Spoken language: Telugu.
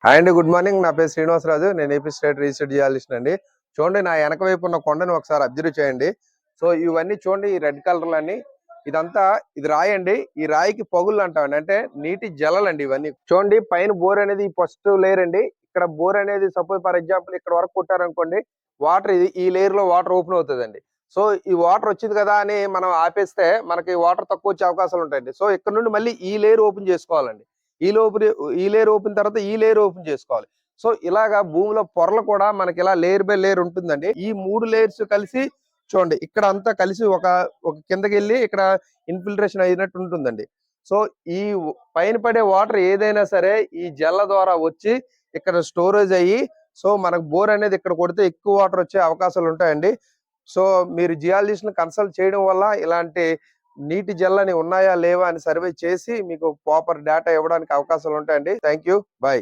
హాయ్ అండి, గుడ్ మార్నింగ్. నా పేరు శ్రీనివాసరాజు. నేను ఏపీ స్టేట్ రీసెర్చ్ జియాలజిస్ట్ అండి. చూడండి, నా వెనక వైపు ఉన్న కొండని ఒకసారి అబ్జర్వ్ చేయండి. సో ఇవన్నీ చూడండి, ఈ రెడ్ కలర్లన్నీ ఇదంతా ఇది రాయి అండి. ఈ రాయికి పగుళ్ళు అంటామండి, అంటే నీటి జలలండి ఇవన్నీ. చూడండి, పైన బోర్ అనేది ఫస్ట్ లేయర్ అండి. ఇక్కడ బోర్ అనేది సపోజ్ ఫర్ ఎగ్జాంపుల్ ఇక్కడ వరకు కొట్టారనుకోండి, వాటర్ ఈ లేయర్ లో వాటర్ ఓపెన్ అవుతుందండి. సో ఈ వాటర్ వచ్చింది కదా అని మనం ఆపేస్తే మనకి వాటర్ తక్కువ వచ్చే అవకాశాలు ఉంటాయండి. సో ఇక్కడ నుండి మళ్ళీ ఈ లేయర్ ఓపెన్ చేసుకోవాలండి. ఈ లోపు ఈ లేయర్ ఓపెన్ తర్వాత ఈ లేయర్ ఓపెన్ చేసుకోవాలి. సో ఇలాగా భూమిలో పొరలు కూడా మనకి ఇలా లేయర్ బై లేయర్ ఉంటుందండి. ఈ 3 లేయర్స్ కలిసి చూడండి, ఇక్కడ అంతా కలిసి ఒక ఒక కిందకి వెళ్ళి ఇక్కడ ఇన్ఫిల్ట్రేషన్ అయినట్టు ఉంటుందండి. సో ఈ పైన పడే వాటర్ ఏదైనా సరే ఈ జల్ల ద్వారా వచ్చి ఇక్కడ స్టోరేజ్ అయ్యి, సో మనకు బోర్ అనేది ఇక్కడ కొడితే ఎక్కువ వాటర్ వచ్చే అవకాశాలు ఉంటాయండి. సో మీరు జియాలజిస్ట్ ని కన్సల్ట్ చేయడం వల్ల ఇలాంటి నీటి జల్లని ఉన్నాయా లేవా అని సర్వే చేసి మీకు ప్రాపర్ డేటా ఇవ్వడానికి అవకాశాలు ఉంటాయండి. Thank you. బాయ్.